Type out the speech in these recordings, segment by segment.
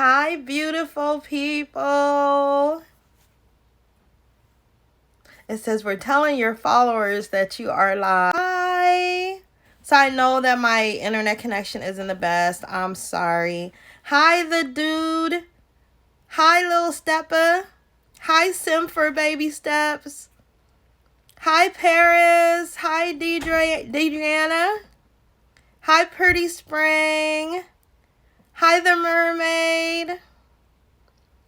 Hi, beautiful people. It says we're telling your followers that you are live. Hi. So I know that my internet connection isn't the best. I'm sorry. Hi, the dude. Hi, little stepper. Hi, Sim for baby steps. Hi, Paris. Hi, Deidreana. Hi, Pretty Spring. Hi, the mermaid.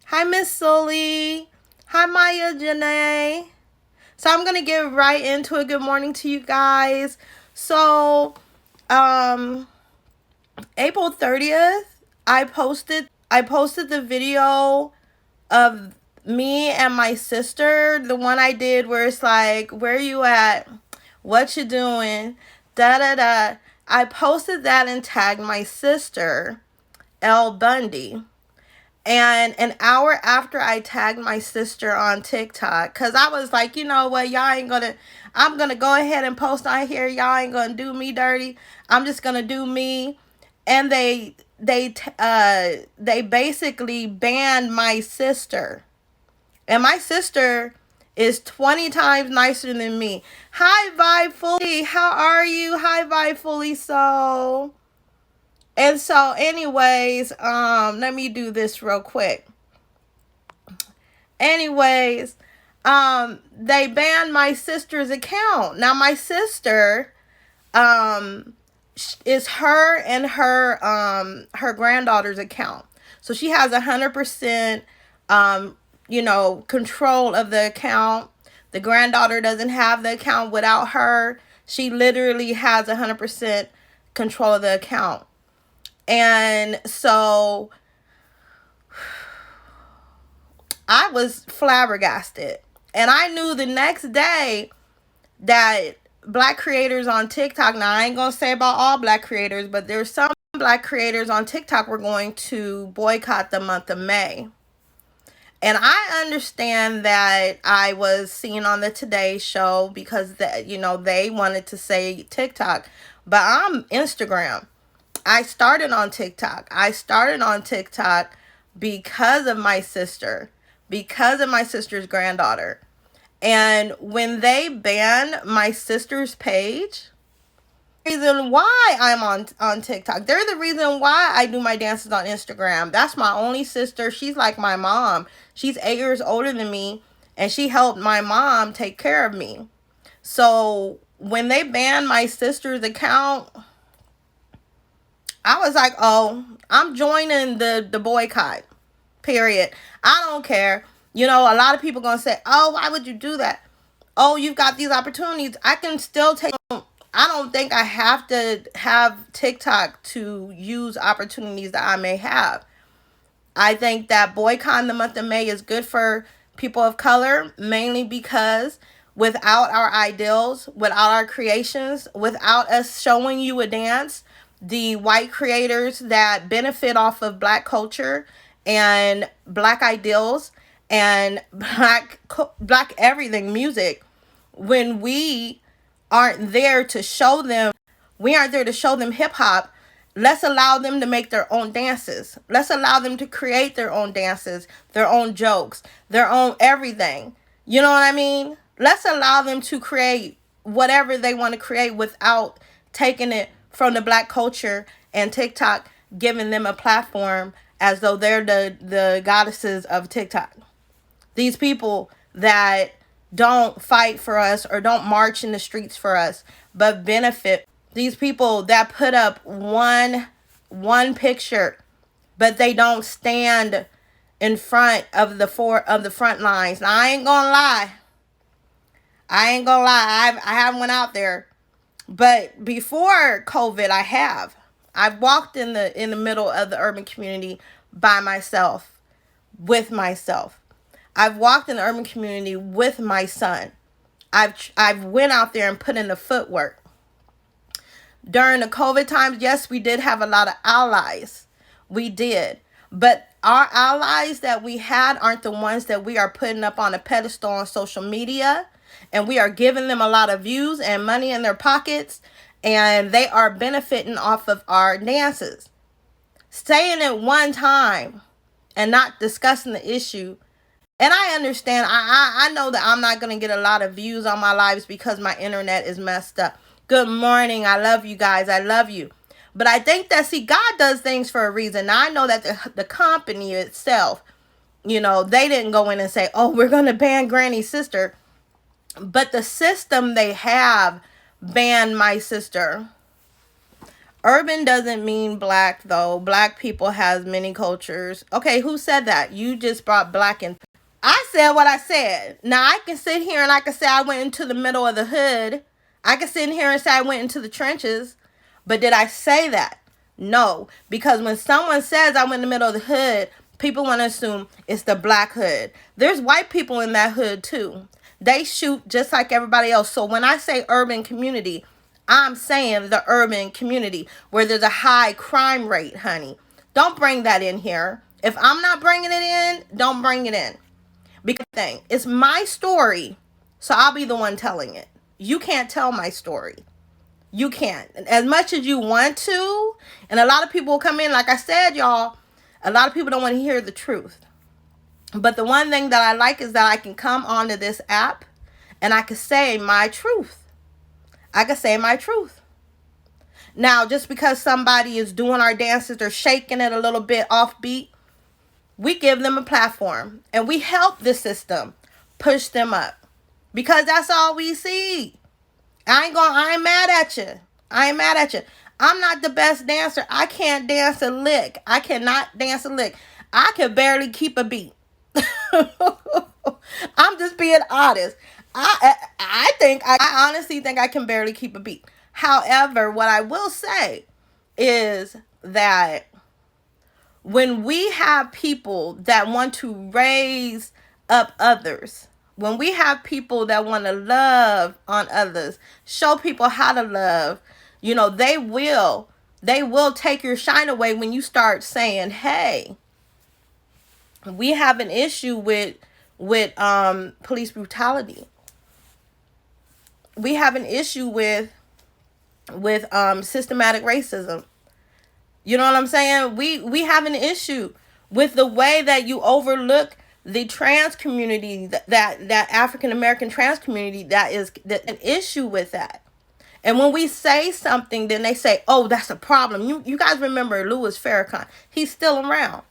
Hi, Miss Sully. Hi, Maya Janae. So I'm gonna get right into it. Good morning to you guys. So, April 30th, I posted the video of me and my sister. The one I did where it's like, where you at? What you doing? Da da da. I posted that and tagged my sister, Elle Bundy. And an hour after I tagged my sister on TikTok, because I was like, you know what, I'm going to go ahead and post on here. Y'all ain't going to do me dirty. I'm just going to do me. And they basically banned my sister. And my sister is 20 times nicer than me. Hi, Vibe Fully. How are you? Hi, Vibe Fully. And so anyways, let me do this real quick. Anyways, they banned my sister's account. Now my sister, is her and her granddaughter's account. So she has 100%, control of the account. The granddaughter doesn't have the account without her. She literally has 100% control of the account. And so I was flabbergasted. And I knew the next day that black creators on TikTok, now I ain't going to say about all black creators, but there's some black creators on TikTok were going to boycott the month of May. And I understand that I was seen on the Today Show because they wanted to say TikTok, but I'm Instagram. I started on TikTok because of my sister, because of my sister's granddaughter. And when they banned my sister's page, reason why I'm on TikTok. They're the reason why I do my dances on Instagram. That's my only sister. She's like my mom. She's 8 years older than me, and she helped my mom take care of me. So when they banned my sister's account, I was like, oh, I'm joining the boycott, period. I don't care. A lot of people going to say, oh, why would you do that? Oh, you've got these opportunities. I can still take. I don't think I have to have TikTok to use opportunities that I may have. I think that boycotting the month of May is good for people of color, mainly because without our ideals, without our creations, without us showing you a dance, the white creators that benefit off of black culture and black ideals and black everything, music, when we aren't there to show them hip hop, let's allow them to make their own dances. Let's allow them to create their own dances, their own jokes, their own everything. You know what I mean? Let's allow them to create whatever they want to create without taking it from the black culture and TikTok giving them a platform as though they're the goddesses of TikTok. These people that don't fight for us or don't march in the streets for us, but benefit. These people that put up one picture, but they don't stand in front of the front lines. Now, I ain't gonna lie. I haven't went out there, but before COVID, I've walked in the middle of the urban community by myself, with myself. I've walked in the urban community with my son. I've went out there and put in the footwork. During the COVID times, yes, we did have a lot of allies. We did. But our allies that we had aren't the ones that we are putting up on a pedestal on social media. And we are giving them a lot of views and money in their pockets. And they are benefiting off of our dances. Saying it one time and not discussing the issue. And I understand. I know that I'm not going to get a lot of views on my lives because my internet is messed up. Good morning. I love you guys. I love you. But I think that, see, God does things for a reason. Now, I know that the company itself, you know, they didn't go in and say, oh, we're going to ban Granny's sister. But the system they have banned my sister. Urban doesn't mean black, though. Black people has many cultures. Okay, who said that? You just brought black in. I said what I said. Now, I can sit here and I can say I went into the middle of the hood. I can sit in here and say I went into the trenches. But did I say that? No. Because when someone says I went in the middle of the hood, people want to assume it's the black hood. There's white people in that hood, too. They shoot just like everybody else. So when I say urban community, I'm saying the urban community where there's a high crime rate, honey. Don't bring that in here. If I'm not bringing it in, don't bring it in. Because it's my story, so I'll be the one telling it. You can't tell my story. You can't. As much as you want to, and a lot of people will come in, like I said, y'all, a lot of people don't want to hear the truth. But the one thing that I like is that I can come onto this app and I can say my truth. I can say my truth. Now, just because somebody is doing our dances or shaking it a little bit offbeat, we give them a platform and we help the system push them up because that's all we see. I ain't mad at you. I ain't mad at you. I'm not the best dancer. I can't dance a lick. I cannot dance a lick. I can barely keep a beat. I'm just being honest. I honestly think I can barely keep a beat. However, what I will say is that when we have people that want to raise up others, when we have people that want to love on others, show people how to love, you know, they will take your shine away when you start saying, hey, we have an issue with police brutality. We have an issue with systematic racism. You know what I'm saying? We have an issue with the way that you overlook the trans community, that African American trans community, that an issue with that. And when we say something, then they say, oh, that's a problem. You guys remember Louis Farrakhan. He's still around.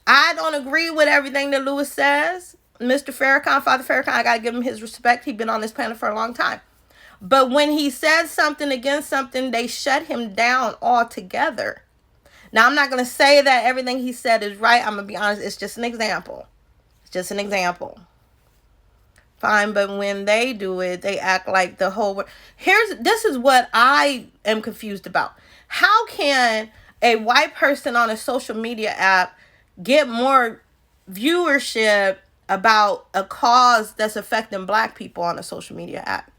I don't agree with everything that Louis says. Mr. Farrakhan, Father Farrakhan, I got to give him his respect. He's been on this planet for a long time. But when he says something against something, they shut him down altogether. Now, I'm not going to say that everything he said is right. I'm going to be honest. It's just an example. It's just an example. Fine, but when they do it, they act like the whole world. This is what I am confused about. How can a white person on a social media app get more viewership about a cause that's affecting black people on a social media app?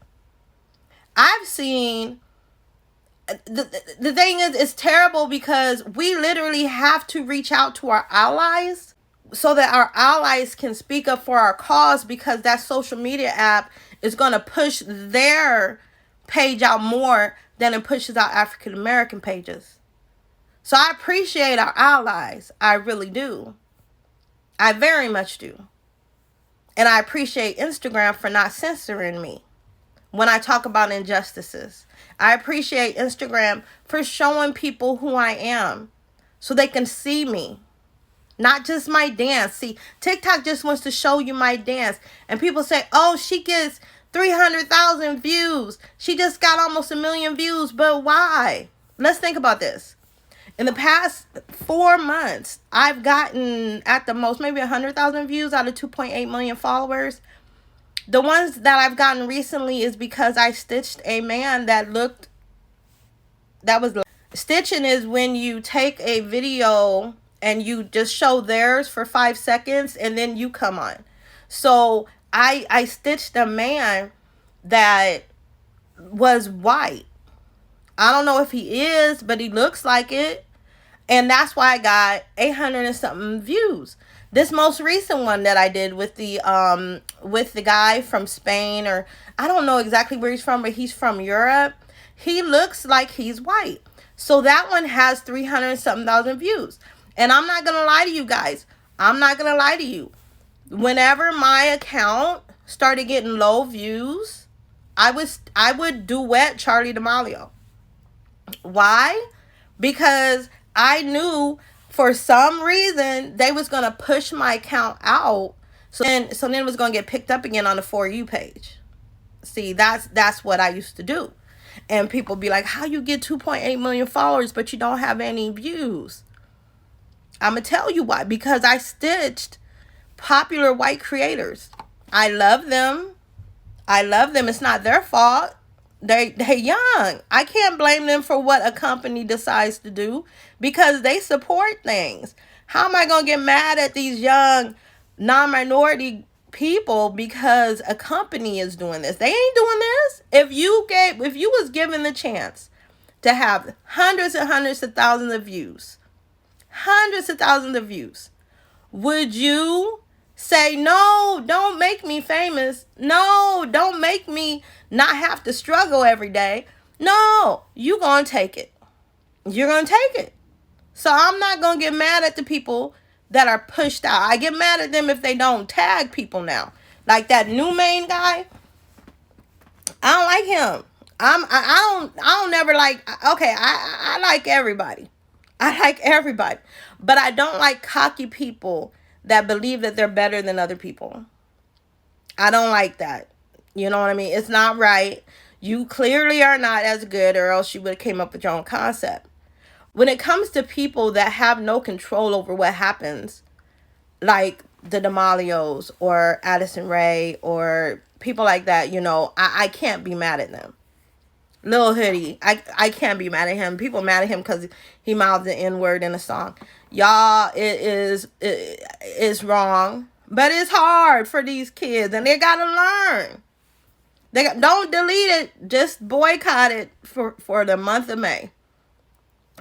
I've seen, the thing is, it's terrible because we literally have to reach out to our allies so that our allies can speak up for our cause, because that social media app is going to push their page out more than it pushes out African American pages. So I appreciate our allies. I really do. I very much do. And I appreciate Instagram for not censoring me when I talk about injustices. I appreciate Instagram for showing people who I am so they can see me, not just my dance. See, TikTok just wants to show you my dance. And people say, oh, she gets 300,000 views. She just got almost 1 million views. But why? Let's think about this. In the past 4 months, I've gotten at the most maybe 100,000 views out of 2.8 million followers. The ones that I've gotten recently is because I stitched a man stitching is when you take a video and you just show theirs for 5 seconds and then you come on. So I stitched a man that was white. I don't know if he is, but he looks like it. And that's why I got 800 and something views. This most recent one that I did with the guy from Spain, or I don't know exactly where he's from, but he's from Europe. He looks like he's white. So that one has 300 and something thousand views. And I'm not going to lie to you guys. I'm not going to lie to you. Whenever my account started getting low views, I would duet Charlie D'Amelio. Why? Because I knew for some reason they was gonna push my account out. So then it was gonna get picked up again on the For You page. See, that's what I used to do. And people be like, how you get 2.8 million followers but you don't have any views? I'm gonna tell you why. Because I stitched popular white creators. I love them. I love them. It's not their fault. They young. I can't blame them for what a company decides to do because they support things. How am I gonna get mad at these young non-minority people because a company is doing this? They ain't doing this. If you was given the chance to have hundreds and hundreds of thousands of views, would you say, no, don't make me famous? No, don't make me not have to struggle every day. No, you gonna take it. You're gonna take it. So I'm not gonna get mad at the people that are pushed out. I get mad at them if they don't tag people now. Like that new main guy, I don't like him. I don't never like, okay, I like everybody. I like everybody. But I don't like cocky people that believe that they're better than other people. I don't like that. You know what I mean? It's not right. You clearly are not as good, or else you would have came up with your own concept. When it comes to people that have no control over what happens, like the D'Amelios or Addison Rae or people like that, I can't be mad at them. Lil Hoodie, I can't be mad at him. People mad at him because he mouthed the N-word in a song. Y'all, it's wrong. But it's hard for these kids, and they got to learn. Don't delete it. Just boycott it for the month of May.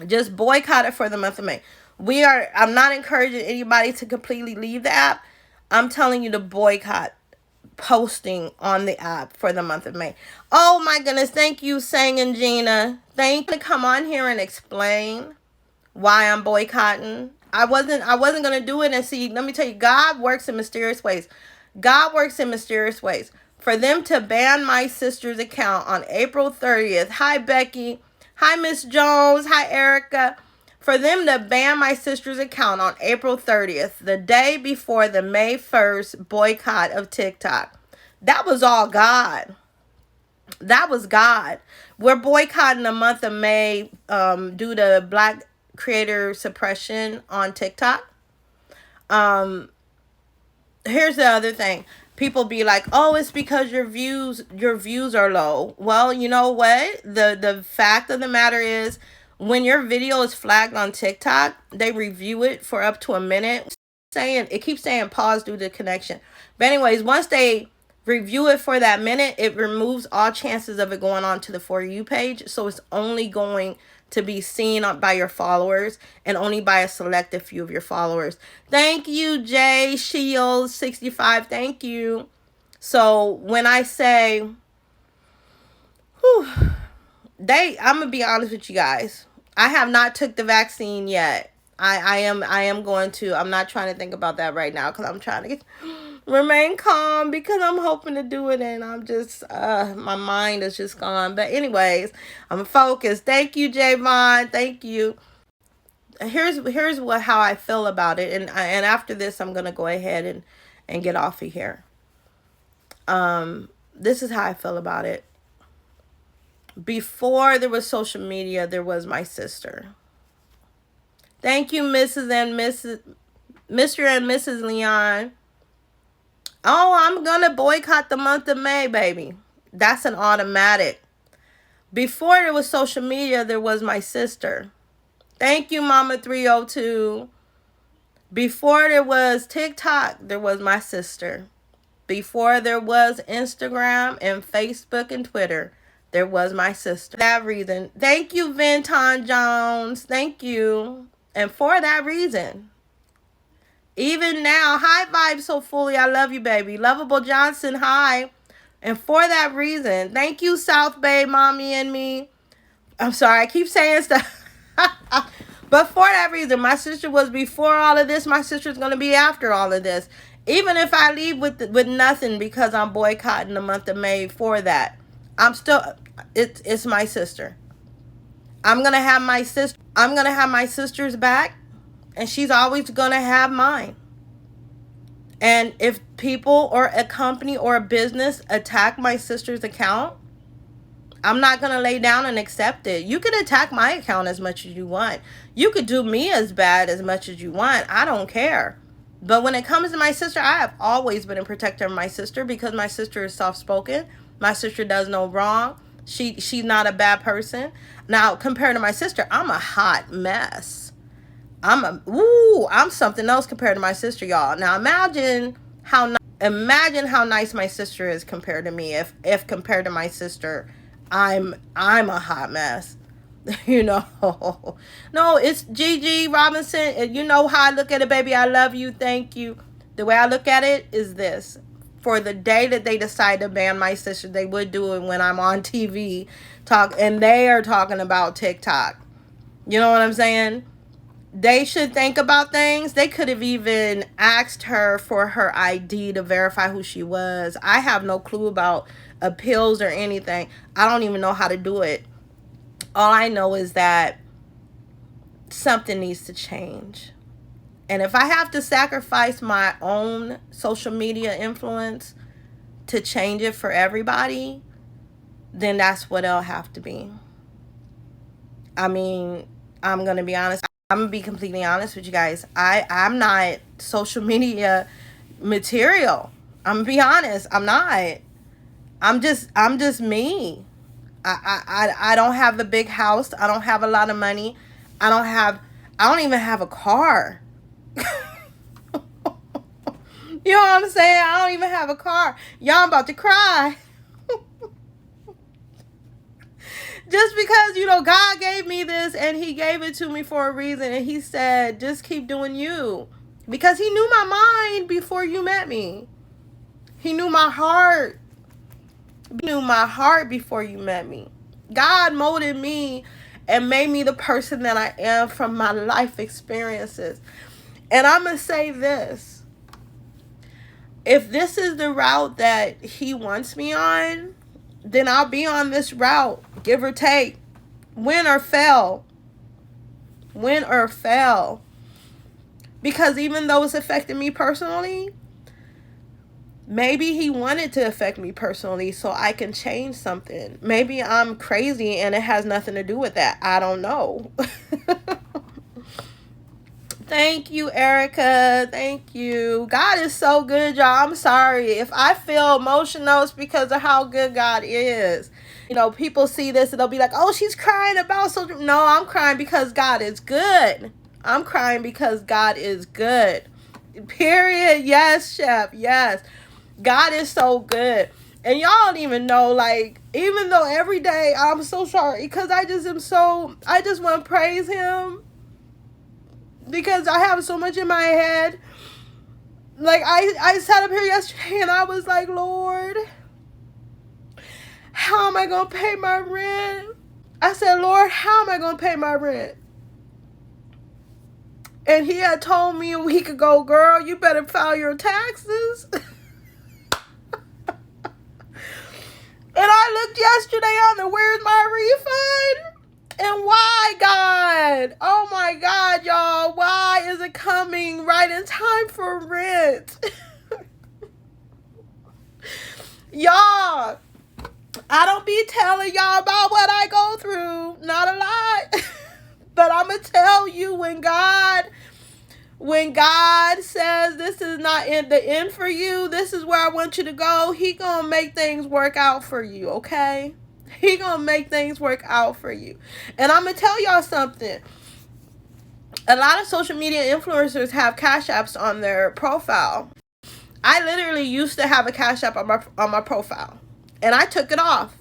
Just boycott it for the month of May. I'm not encouraging anybody to completely leave the app. I'm telling you to boycott posting on the app for the month of May. Oh my goodness, thank you, Sang and Gina. Thank you to come on here and explain why I'm boycotting. I wasn't gonna do it. And see, let me tell you, God works in mysterious ways. God works in mysterious ways. For them to ban my sister's account on April 30th. Hi, Becky. Hi, Miss Jones. Hi, Erica. For them to ban my sister's account on April 30th, the day before the May 1st boycott of TikTok. That was all God. That was God. We're boycotting the month of May due to Black creator suppression on TikTok. Here's the other thing. People be like, oh, it's because your views are low. Well, you know what? The fact of the matter is, when your video is flagged on TikTok, they review it for up to a minute. It keeps saying pause due to connection. But anyways, once they review it for that minute, it removes all chances of it going on to the For You page. So it's only going to be seen by your followers and only by a selected few of your followers. Thank you, Jay Shields 65. Thank you. So when I say, I'm gonna be honest with you guys. I have not took the vaccine yet. I am going to. I'm not trying to think about that right now because I'm trying to remain calm because I'm hoping to do it, and I'm just my mind is just gone. But anyways, I'm focused. Thank you, Javon. Thank you. Here's how I feel about it, and after this, I'm gonna go ahead and get off of here. This is how I feel about it. Before there was social media, there was my sister. Thank you, Mr. and Mrs. Leon. Oh, I'm going to boycott the month of May, baby. That's an automatic. Before there was social media, there was my sister. Thank you, Mama 302. Before there was TikTok, there was my sister. Before there was Instagram and Facebook and Twitter, there was my sister. For that reason. Thank you, Vinton Jones. Thank you. And for that reason, even now, hi, Vibe So Fully. I love you, baby. Lovable Johnson, hi. And for that reason, thank you, South Bay, Mommy and Me. I'm sorry, I keep saying stuff. But for that reason, my sister was before all of this. My sister's gonna be after all of this. Even if I leave with nothing because I'm boycotting the month of May for that, I'm still it's my sister. I'm gonna have my sister. I'm gonna have my sister's back, and she's always gonna have mine. And if people or a company or a business attack my sister's account, I'm not going to lay down and accept it. You can attack my account as much as you want. You could do me as bad as much as you want. I don't care. But when it comes to my sister, I have always been a protector of my sister because my sister is soft-spoken. My sister does no wrong. She's not a bad person. Now, compared to my sister, I'm a hot mess. I'm something else compared to my sister, y'all. Now imagine how nice my sister is compared to me. If compared to my sister, I'm a hot mess. You know. No, it's Gigi Robinson, and you know how I look at it, baby. I love you. Thank you. The way I look at it is this. For the day that they decide to ban my sister, they would do it when I'm on TV and they are talking about TikTok. You know what I'm saying? They should think about things. They could have even asked her for her ID to verify who she was. I have no clue about appeals or anything. I don't even know how to do it. All I know is that something needs to change. And if I have to sacrifice my own social media influence to change it for everybody, then that's what it'll have to be. I mean, I'm going to be honest. I'm going to be completely honest with you guys. I'm not social media material. I'm going to be honest. I'm not. I'm just me. I don't have a big house. I don't have a lot of money. I don't even have a car. You know what I'm saying? I don't even have a car. Y'all, I'm about to cry. Just because, God gave me this and he gave it to me for a reason. And he said, just keep doing you. Because he knew my mind before you met me. He knew my heart. He knew my heart before you met me. God molded me and made me the person that I am from my life experiences. And I'm going to say this. If this is the route that he wants me on, then I'll be on this route, give or take, win or fail. Win or fail. Because even though it's affected me personally, maybe he wanted to affect me personally so I can change something. Maybe I'm crazy and it has nothing to do with that. I don't know. Thank you, Erica. Thank you. God is so good, y'all. I'm sorry. If I feel emotional, it's because of how good God is. People see this and they'll be like, oh, she's crying about social. No, I'm crying because God is good. I'm crying because God is good. Period. Yes, Chef. Yes. God is so good. And y'all don't even know, even though every day I'm so sorry because I just want to praise him. Because I have so much in my head. I sat up here yesterday and I was like, Lord, how am I going to pay my rent? I said, Lord, how am I going to pay my rent? And he had told me a week ago, girl, you better file your taxes. And I looked yesterday on the where's my refund? And why, God? Oh my God, y'all. Why is it coming right in time for rent? Y'all, I don't be telling y'all about what I go through. Not a lot. But I'm going to tell you when God says this is not the end for you, this is where I want you to go, he going to make things work out for you, okay? He gonna make things work out for you. And I'm gonna tell y'all something. A lot of social media influencers have cash apps on their profile. I literally used to have a cash app on my profile. And I took it off.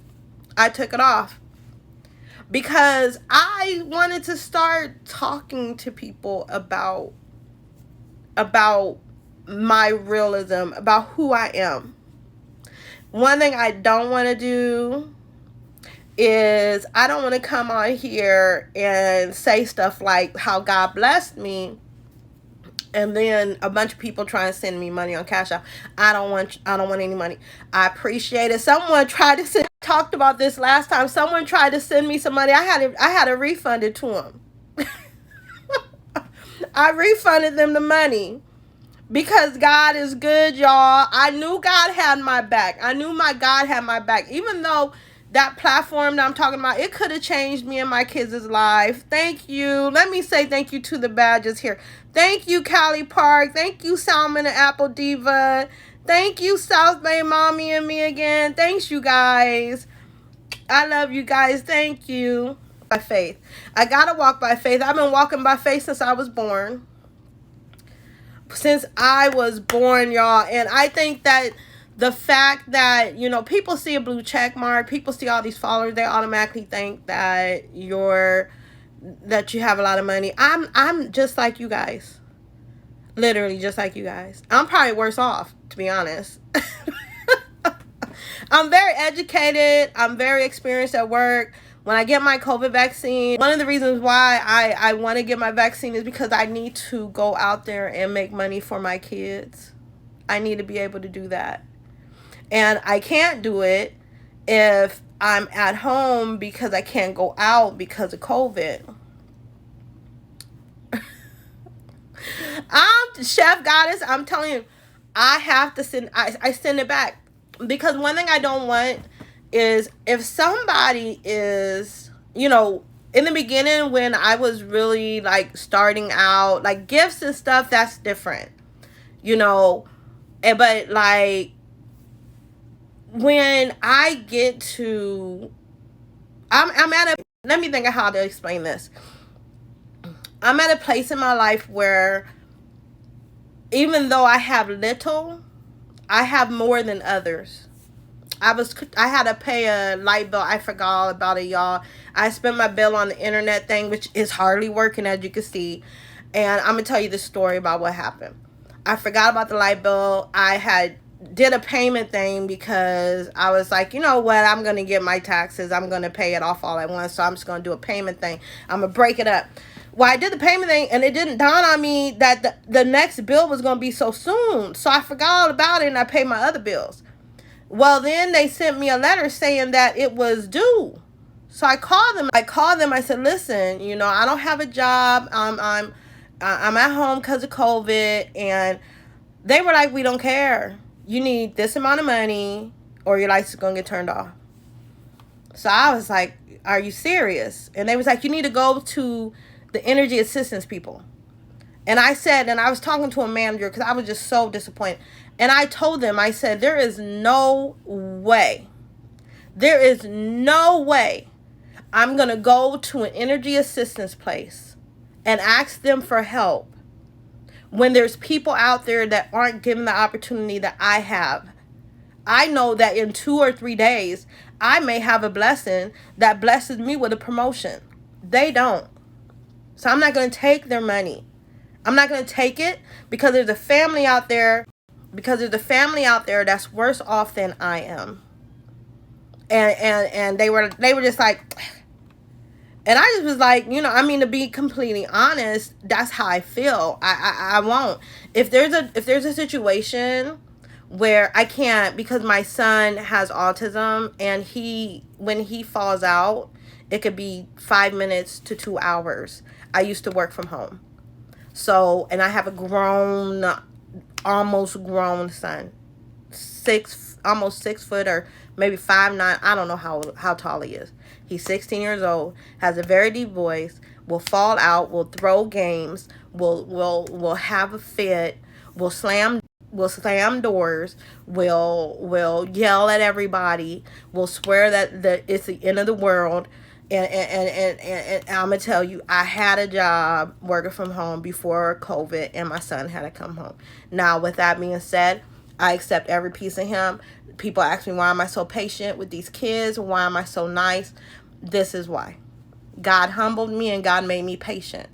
Because I wanted to start talking to people about my realism, about who I am. One thing I don't want to do is I don't want to come on here and say stuff like how God blessed me, and then a bunch of people try and send me money on Cash App. I don't want any money. I appreciate it. Someone tried to send, talked about this last time. Someone tried to send me some money. I had to refund it to them. I refunded them the money because God is good, y'all. I knew God had my back. I knew my God had my back. Even though that platform that I'm talking about, it could have changed me and my kids' life. Thank you. Let me say thank you to the badges here. Thank you, Callie Park. Thank you, Salmon and Apple Diva. Thank you, South Bay Mommy and me again. Thanks, you guys. I love you guys. Thank you. By faith. I gotta walk by faith. I've been walking by faith since I was born. Since I was born, y'all. And I think that the fact that, you know, people see a blue check mark, people see all these followers, they automatically think that you have a lot of money. I'm just like you guys. Literally just like you guys. I'm probably worse off, to be honest. I'm very educated. I'm very experienced at work. When I get my COVID vaccine, one of the reasons why I want to get my vaccine is because I need to go out there and make money for my kids. I need to be able to do that. And I can't do it if I'm at home because I can't go out because of COVID. I'm Chef Goddess. I'm telling you, I have to send. I send it back because one thing I don't want is if somebody is, you know, in the beginning when I was really like starting out, like gifts and stuff, that's different, you know, but like when I get to, I'm at a, let me think of how to explain this. I'm at a place in my life where even though I have little, I have more than others. I had to pay a light bill. I forgot all about it, y'all. I spent my bill on the internet thing, which is hardly working, as you can see. And I'm going to tell you the story about what happened. I forgot about the light bill. I had did a payment thing because I was like, you know what? I'm going to get my taxes. I'm going to pay it off all at once. So I'm just going to do a payment thing. I'm going to break it up. Well, I did the payment thing, and it didn't dawn on me that the next bill was going to be so soon. So I forgot all about it, and I paid my other bills. Well, then they sent me a letter saying that it was due. So I called them. I said, listen, you know, I don't have a job. I'm at home because of COVID. And they were like, we don't care. You need this amount of money or your lights is going to get turned off. So I was like, are you serious? And they was like, you need to go to the energy assistance people. And I said, and I was talking to a manager because I was just so disappointed. And I told them, I said, there is no way I'm going to go to an energy assistance place and ask them for help when there's people out there that aren't given the opportunity that I have. I know that in 2 or 3 days, I may have a blessing that blesses me with a promotion. They don't. So I'm not going to take their money. I'm not going to take it because there's a family out there that's worse off than I am. And they were just like, and I just was like, you know, I mean, to be completely honest, that's how I feel. I won't. If there's a situation where I can't, because my son has autism, and when he falls out, it could be 5 minutes to 2 hours. I used to work from home. So, and I have a almost grown son, almost 6 foot, or maybe 5'9". I don't know how tall he is. He's 16 years old, has a very deep voice, will fall out, will throw games, will have a fit, will slam doors, will yell at everybody, will swear that it's the end of the world. And I'm going to tell you, I had a job working from home before COVID, and my son had to come home. Now, with that being said, I accept every piece of him. People ask me, why am I so patient with these kids? Why am I so nice? This is why. God humbled me, and God made me patient.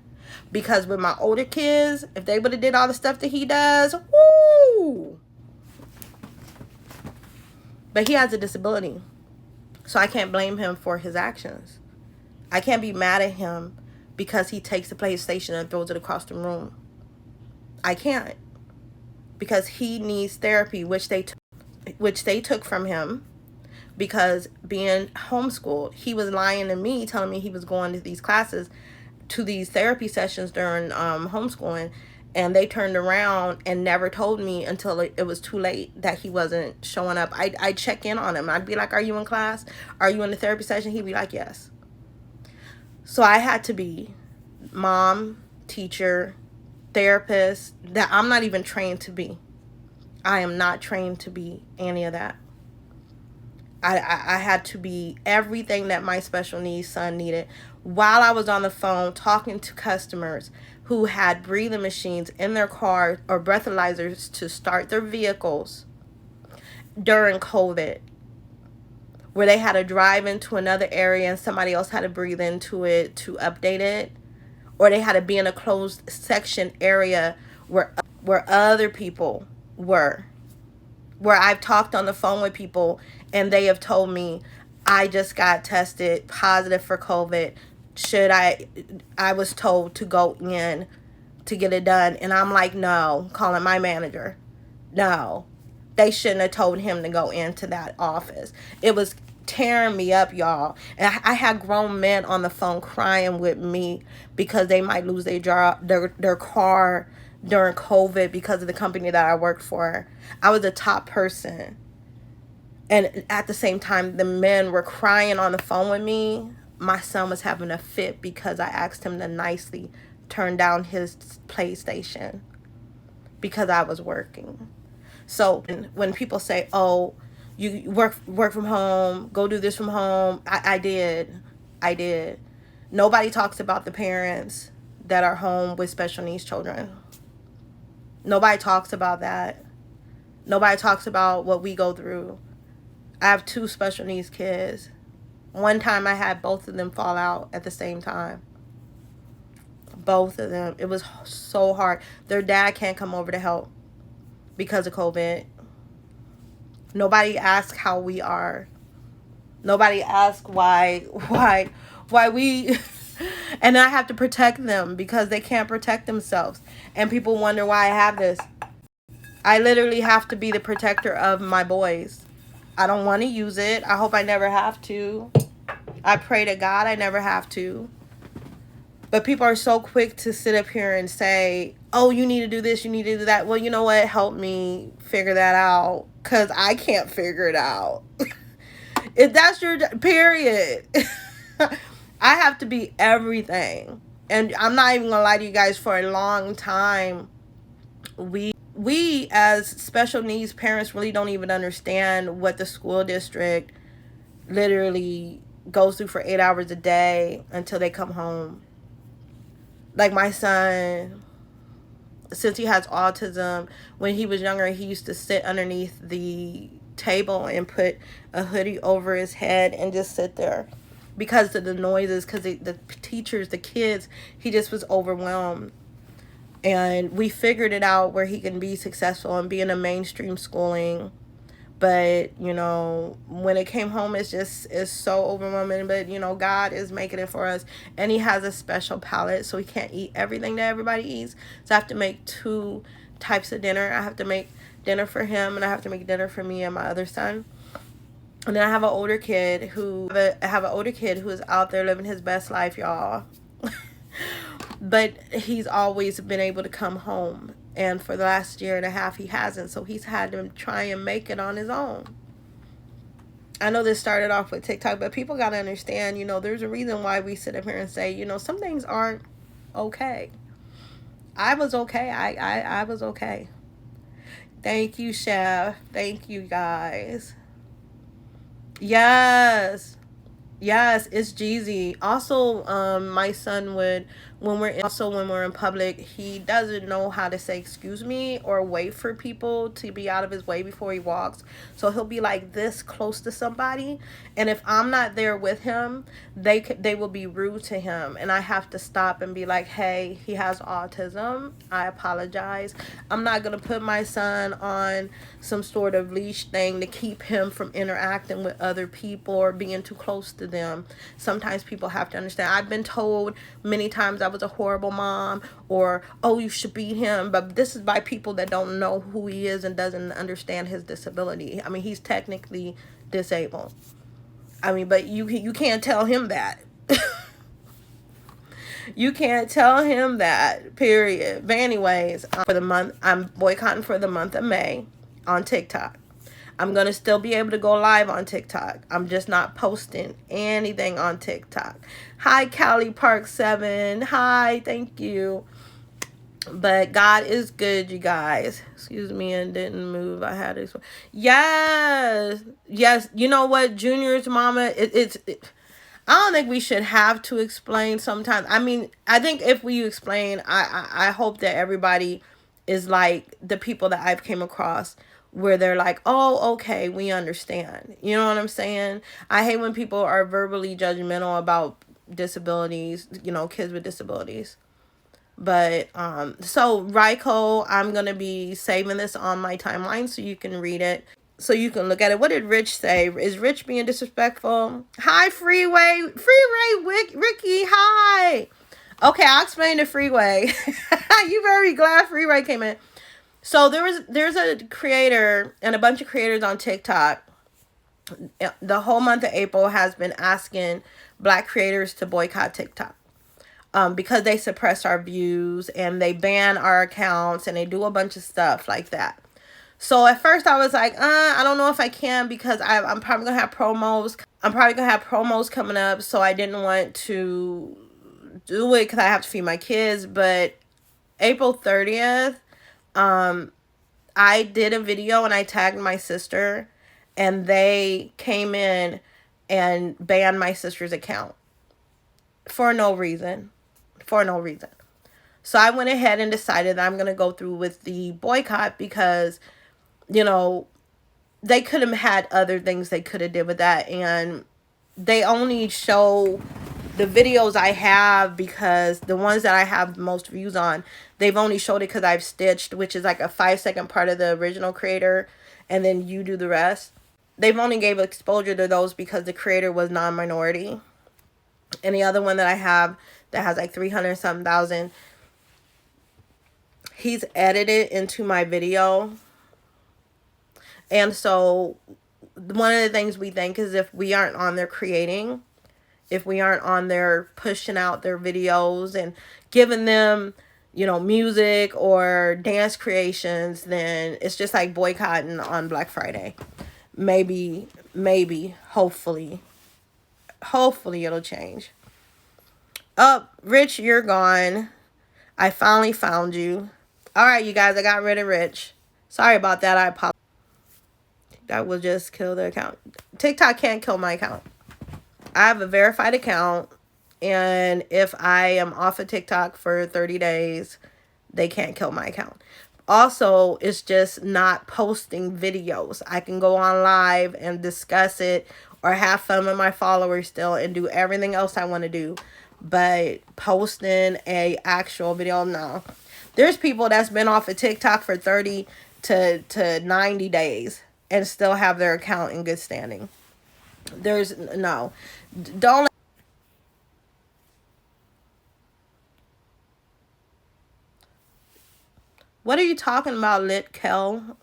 Because with my older kids, if they would have did all the stuff that he does, woo! But he has a disability. So I can't blame him for his actions. I can't be mad at him because he takes the PlayStation and throws it across the room. I can't, because he needs therapy, which they took from him, because being homeschooled, he was lying to me, telling me he was going to these classes, to these therapy sessions during homeschooling, and they turned around and never told me until it was too late that he wasn't showing up. I'd check in on him. I'd be like, are you in class? Are you in the therapy session? He'd be like, yes. So I had to be mom, teacher, therapist, that I'm not even trained to be. I am not trained to be any of that. I had to be everything that my special needs son needed, while I was on the phone talking to customers who had breathing machines in their car or breathalyzers to start their vehicles during COVID, where they had to drive into another area and somebody else had to breathe into it to update it, or they had to be in a closed section area where other people were. Where I've talked on the phone with people and they have told me, I just got tested positive for COVID. I was told to go in to get it done. And I'm like, no, calling my manager. No, they shouldn't have told him to go into that office. It was tearing me up, y'all. And I had grown men on the phone crying with me because they might lose their job, their car during COVID because of the company that I worked for. I was a top person. And at the same time, the men were crying on the phone with me. My son was having a fit because I asked him to nicely turn down his PlayStation because I was working. So when people say, oh, you work from home, go do this from home, I did. Nobody talks about the parents that are home with special needs children. Nobody talks about that. Nobody talks about what we go through. I have 2 special needs kids. One time I had both of them fall out at the same time. Both of them. It was so hard. Their dad can't come over to help because of COVID. Nobody asks how we are. Nobody asks why we and I have to protect them because they can't protect themselves. And people wonder why I have this. I literally have to be the protector of my boys. I don't want to use it. I hope I never have to. I pray to God I never have to. But people are so quick to sit up here and say, oh, you need to do this, you need to do that. Well, you know what? Help me figure that out, because I can't figure it out. If that's your period. I have to be everything. And I'm not even going to lie to you guys, for a long time, we as special needs parents really don't even understand what the school district literally goes through for 8 hours a day until they come home. Like my son, since he has autism, when he was younger, he used to sit underneath the table and put a hoodie over his head and just sit there because of the noises, because the teachers, the kids, he just was overwhelmed. And we figured it out where he can be successful and be in a mainstream schooling. But, you know, when it came home, it's so overwhelming. But, you know, God is making it for us. And he has a special palate, so he can't eat everything that everybody eats. So I have to make 2 types of dinner. I have to make dinner for him, and I have to make dinner for me and my other son. And then I have an older kid who is out there living his best life, y'all. But he's always been able to come home. And for the last year and a half, he hasn't. So he's had to try and make it on his own. I know this started off with TikTok, but people got to understand, you know, there's a reason why we sit up here and say, you know, some things aren't okay. I was okay. I was okay. Thank you, Chef. Thank you, guys. Yes, it's Jeezy. Also, my son would when we're also when we're in public, he doesn't know how to say excuse me or wait for people to be out of his way before he walks. So he'll be like this close to somebody, and if I'm not there with him, they will be rude to him, and I have to stop and be like, hey, he has autism. I apologize. I'm not gonna put my son on some sort of leash thing to keep him from interacting with other people or being too close to them. Sometimes people have to understand. I've been told many times I was a horrible mom, or oh, you should beat him, but this is by people that don't know who he is and doesn't understand his disability. I mean, he's technically disabled. I mean, but you can't tell him that. You can't tell him that, period. But anyways, for the month, I'm boycotting for the month of May on TikTok. I'm going to still be able to go live on TikTok. I'm just not posting anything on TikTok. Hi, Cali Park 7. Hi, thank you. But God is good, you guys. Excuse me, and didn't move. I had it. Yes. Yes. You know what? Junior's mama, I don't think we should have to explain sometimes. I mean, I think if we explain, I hope that everybody is like the people that I've came across where they're like, oh, okay, we understand. You know what I'm saying? I hate when people are verbally judgmental about disabilities, you know, kids with disabilities. But so Ryko, I'm gonna be saving this on my timeline so you can read it, so you can look at it. What did Rich say? Is Rich being disrespectful? Hi, Ricky. Hi. Okay, I'll explain the Freeway. You very glad Freeway came in. So there's a creator and a bunch of creators on TikTok. The whole month of April has been asking Black creators to boycott TikTok. Because they suppress our views and they ban our accounts and they do a bunch of stuff like that. So at first I was like, I don't know if I can, because I'm probably going to have promos. I'm probably going to have promos coming up. So I didn't want to do it because I have to feed my kids. But April 30th, I did a video and I tagged my sister, and they came in and banned my sister's account for no reason. So I went ahead and decided that I'm going to go through with the boycott because, you know, they could have had other things they could have did with that. And they only show the videos I have, because the ones that I have most views on, they've only showed it because I've stitched, which is like a 5-second part of the original creator, and then you do the rest. They've only gave exposure to those because the creator was non-minority. And the other one that I have that has like 300 something thousand, he's edited into my video. And so one of the things we think is, if we aren't on there creating, if we aren't on there pushing out their videos and giving them, you know, music or dance creations, then it's just like boycotting on Black Friday. Maybe, hopefully it'll change. Oh, Rich, you're gone. I finally found you. All right, you guys, I got rid of Rich. Sorry about that. I apologize. That will just kill the account. TikTok can't kill my account. I have a verified account, and if I am off of TikTok for 30 days, they can't kill my account. Also, it's just not posting videos. I can go on live and discuss it or have fun with my followers still and do everything else I want to do. But posting a actual video, no. There's people that's been off of TikTok for 30 to 90 days and still have their account in good standing. There's no. Don't. What are you talking about, Lit Kel?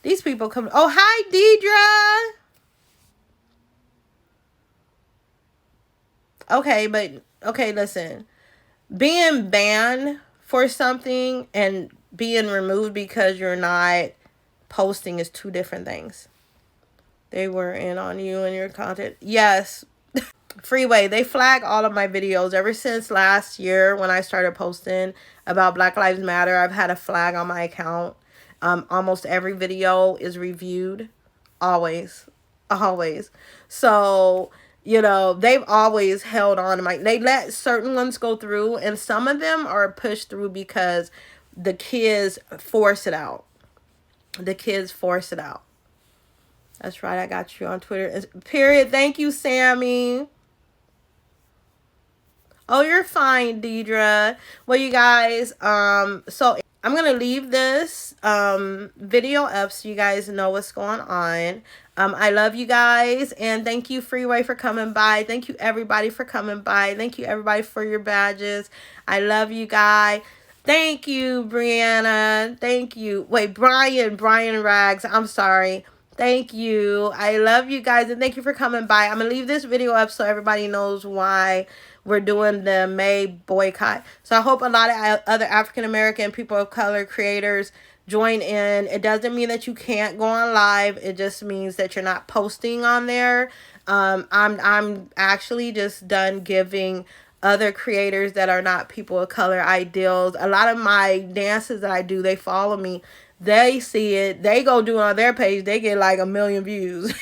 These people come. Oh, hi, Deidre. Okay, but okay, listen. Being banned for something and being removed because you're not posting is two different things. They were in on you and your content. Yes. Freeway, they flag all of my videos ever since last year when I started posting about Black Lives Matter. I've had a flag on my account. Almost every video is reviewed. Always. So you know, they've always held on to my, they let certain ones go through, and some of them are pushed through because the kids force it out. The kids force it out. That's right. I got you on Twitter. Period. Thank you, Sammy. Oh, you're fine, Deidre. Well, you guys, so I'm gonna leave this video up so you guys know what's going on. I love you guys, and thank you, Freeway, for coming by. Thank you, everybody, for coming by. Thank you, everybody, for your badges. I love you guys. Thank you, Brianna. Thank you. Wait, Brian Rags. I'm sorry. Thank you. I love you guys, and thank you for coming by. I'm going to leave this video up so everybody knows why we're doing the May boycott. So I hope a lot of other African-American people of color creators join in. It doesn't mean that you can't go on live. It just means that you're not posting on there. I'm actually just done giving other creators that are not people of color ideals. A lot of my dances that I do, they follow me. They see it. They go do it on their page. They get like 1 million views.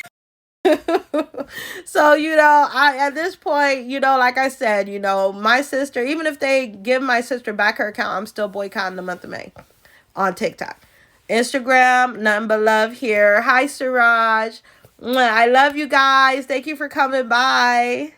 So, you know, at this point, you know, like I said, you know, my sister, even if they give my sister back her account, I'm still boycotting the month of May on TikTok. Instagram, nothing but love here. Hi, Siraj. I love you guys. Thank you for coming by.